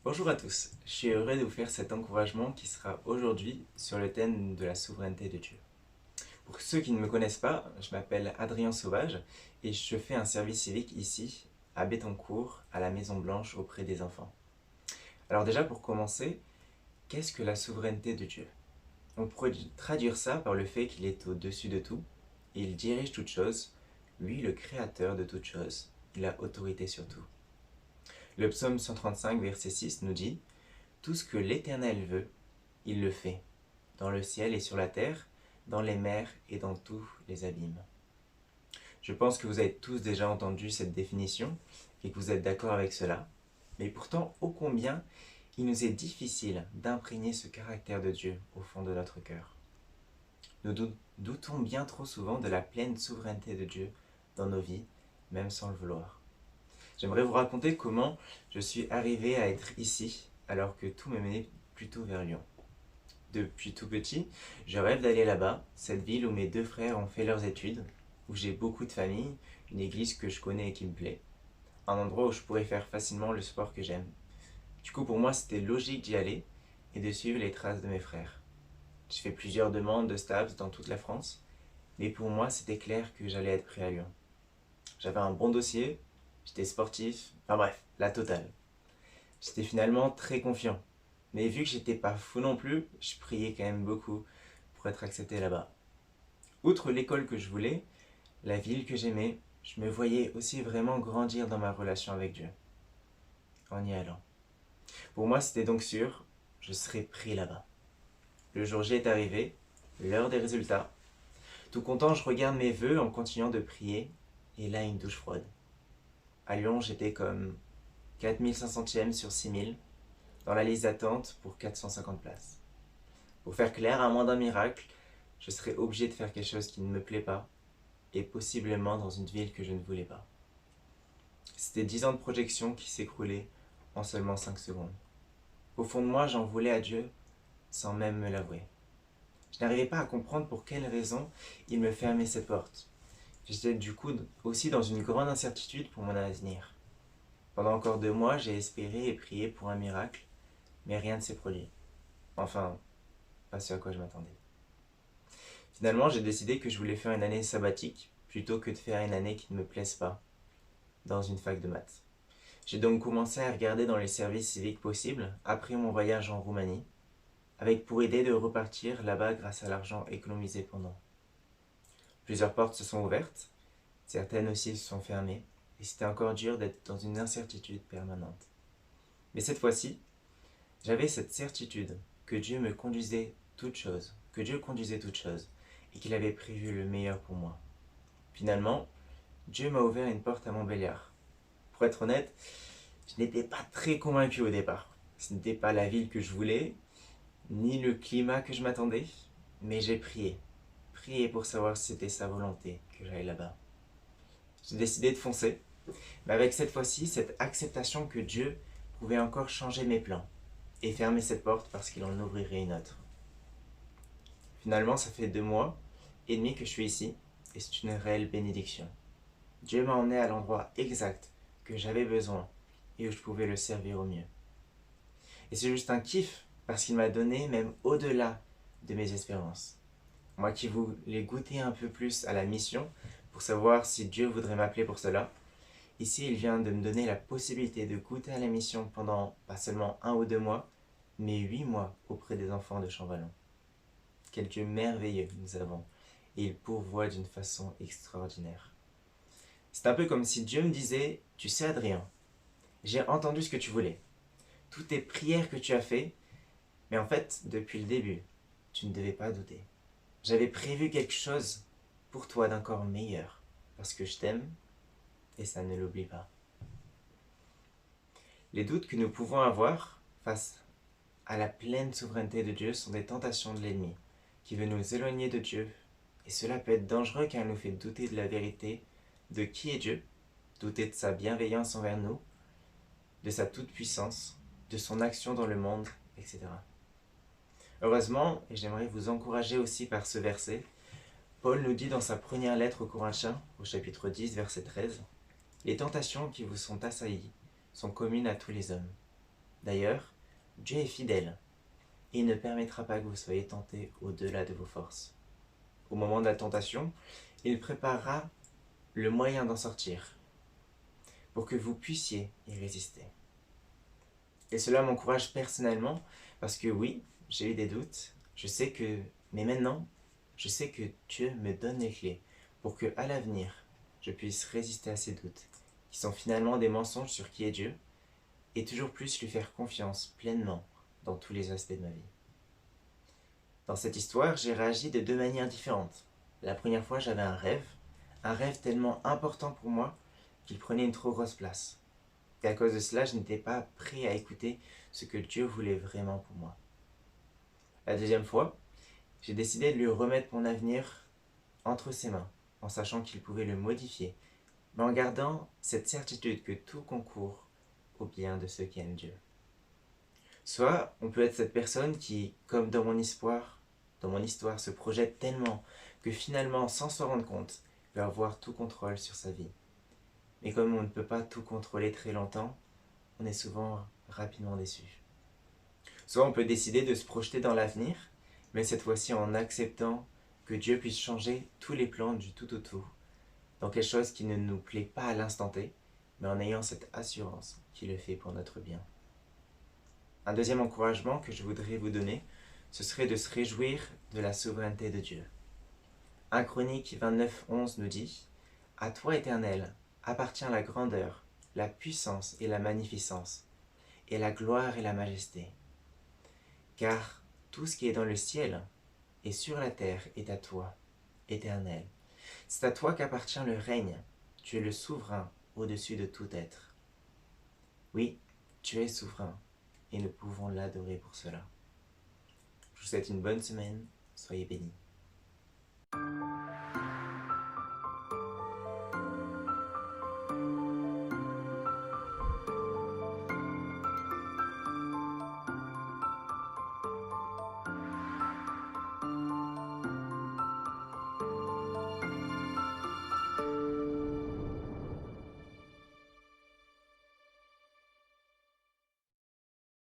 Bonjour à tous, je suis heureux de vous faire cet encouragement qui sera aujourd'hui sur le thème de la souveraineté de Dieu. Pour ceux qui ne me connaissent pas, je m'appelle Adrien Sauvage et je fais un service civique ici, à Béthencourt, à la Maison Blanche, auprès des enfants. Alors déjà pour commencer, qu'est-ce que la souveraineté de Dieu? On pourrait traduire ça par le fait qu'il est au-dessus de tout, et il dirige toutes choses, lui le créateur de toutes choses, il a autorité sur tout. Le psaume 135, verset 6 nous dit: tout ce que l'Éternel veut, il le fait, dans le ciel et sur la terre, dans les mers et dans tous les abîmes. Je pense que vous avez tous déjà entendu cette définition et que vous êtes d'accord avec cela, mais pourtant, ô combien il nous est difficile d'imprégner ce caractère de Dieu au fond de notre cœur. Nous doutons bien trop souvent de la pleine souveraineté de Dieu dans nos vies, même sans le vouloir. J'aimerais vous raconter comment je suis arrivé à être ici, alors que tout me menait plutôt vers Lyon. Depuis tout petit, je rêve d'aller là-bas, cette ville où mes deux frères ont fait leurs études, où j'ai beaucoup de famille, une église que je connais et qui me plaît, un endroit où je pourrais faire facilement le sport que j'aime. Du coup, pour moi, c'était logique d'y aller et de suivre les traces de mes frères. J'ai fait plusieurs demandes de STAPS dans toute la France, mais pour moi, c'était clair que j'allais être pris à Lyon. J'avais un bon dossier, j'étais sportif, enfin bref, la totale. J'étais finalement très confiant. Mais vu que j'étais pas fou non plus, je priais quand même beaucoup pour être accepté là-bas. Outre l'école que je voulais, la ville que j'aimais, je me voyais aussi vraiment grandir dans ma relation avec Dieu, en y allant. Pour moi, c'était donc sûr, je serais pris là-bas. Le jour J est arrivé, l'heure des résultats. Tout content, je regarde mes vœux en continuant de prier, et là, une douche froide. À Lyon, j'étais comme 4500e sur 6000, dans la liste d'attente pour 450 places. Pour faire clair, à moins d'un miracle, je serais obligé de faire quelque chose qui ne me plaît pas, et possiblement dans une ville que je ne voulais pas. C'était 10 ans de projection qui s'écroulaient en seulement 5 secondes. Au fond de moi, j'en voulais à Dieu sans même me l'avouer. Je n'arrivais pas à comprendre pour quelle raison il me fermait ses portes. J'étais du coup aussi dans une grande incertitude pour mon avenir. Pendant encore 2 mois, j'ai espéré et prié pour un miracle, mais rien ne s'est produit. Enfin, pas ce à quoi je m'attendais. Finalement, j'ai décidé que je voulais faire une année sabbatique plutôt que de faire une année qui ne me plaise pas dans une fac de maths. J'ai donc commencé à regarder dans les services civiques possibles après mon voyage en Roumanie, avec pour idée de repartir là-bas grâce à l'argent économisé pendant. Plusieurs portes se sont ouvertes, certaines aussi se sont fermées, et c'était encore dur d'être dans une incertitude permanente. Mais cette fois-ci, j'avais cette certitude que Dieu me conduisait toutes choses, que Dieu conduisait toutes choses, et qu'il avait prévu le meilleur pour moi. Finalement, Dieu m'a ouvert une porte à Montbéliard. Pour être honnête, je n'étais pas très convaincu au départ. Ce n'était pas la ville que je voulais, ni le climat que je m'attendais, mais j'ai prié. Prié pour savoir si c'était sa volonté que j'aille là-bas. J'ai décidé de foncer, mais avec cette fois-ci, cette acceptation que Dieu pouvait encore changer mes plans et fermer cette porte parce qu'il en ouvrirait une autre. Finalement, ça fait 2 mois et demi que je suis ici, et c'est une réelle bénédiction. Dieu m'a emmené à l'endroit exact que j'avais besoin et où je pouvais le servir au mieux. Et c'est juste un kiff parce qu'il m'a donné même au-delà de mes espérances. Moi qui voulais goûter un peu plus à la mission pour savoir si Dieu voudrait m'appeler pour cela, ici il vient de me donner la possibilité de goûter à la mission pendant pas seulement 1 ou 2 mois, mais 8 mois auprès des enfants de Champvallon. Quel Dieu merveilleux nous avons, et il pourvoit d'une façon extraordinaire. C'est un peu comme si Dieu me disait: tu sais Adrien, j'ai entendu ce que tu voulais, toutes tes prières que tu as fait, mais en fait, depuis le début, tu ne devais pas douter. J'avais prévu quelque chose pour toi d'encore meilleur, parce que je t'aime, et ça ne l'oublie pas. Les doutes que nous pouvons avoir face à la pleine souveraineté de Dieu sont des tentations de l'ennemi, qui veut nous éloigner de Dieu, et cela peut être dangereux car il nous fait douter de la vérité de qui est Dieu, douter de sa bienveillance envers nous, de sa toute-puissance, de son action dans le monde, etc. Heureusement, et j'aimerais vous encourager aussi par ce verset, Paul nous dit dans sa première lettre aux Corinthiens, au chapitre 10, verset 13, « Les tentations qui vous sont assaillies sont communes à tous les hommes. D'ailleurs, Dieu est fidèle et il ne permettra pas que vous soyez tentés au-delà de vos forces. Au moment de la tentation, il préparera le moyen d'en sortir pour que vous puissiez y résister. Et cela m'encourage personnellement parce que oui, j'ai eu des doutes, mais maintenant, je sais que Dieu me donne les clés pour que, à l'avenir, je puisse résister à ces doutes, qui sont finalement des mensonges sur qui est Dieu, et toujours plus lui faire confiance pleinement dans tous les aspects de ma vie. Dans cette histoire, j'ai réagi de deux manières différentes. La première fois, j'avais un rêve tellement important pour moi qu'il prenait une trop grosse place. Et à cause de cela, je n'étais pas prêt à écouter ce que Dieu voulait vraiment pour moi. La deuxième fois, j'ai décidé de lui remettre mon avenir entre ses mains, en sachant qu'il pouvait le modifier, mais en gardant cette certitude que tout concourt au bien de ceux qui aiment Dieu. Soit on peut être cette personne qui, comme dans mon histoire, se projette tellement que finalement, sans s'en rendre compte, va avoir tout contrôle sur sa vie. Mais comme on ne peut pas tout contrôler très longtemps, on est souvent rapidement déçu. Soit on peut décider de se projeter dans l'avenir, mais cette fois-ci en acceptant que Dieu puisse changer tous les plans du tout au tout, dans quelque chose qui ne nous plaît pas à l'instant T, mais en ayant cette assurance qu'il le fait pour notre bien. Un deuxième encouragement que je voudrais vous donner, ce serait de se réjouir de la souveraineté de Dieu. 1 Chronique 29:11 nous dit « À toi, Éternel, appartient la grandeur, la puissance et la magnificence, et la gloire et la majesté. Car tout ce qui est dans le ciel et sur la terre est à toi, Éternel. C'est à toi qu'appartient le règne. Tu es le souverain au-dessus de tout être. » Oui, tu es souverain et nous pouvons l'adorer pour cela. Je vous souhaite une bonne semaine. Soyez bénis.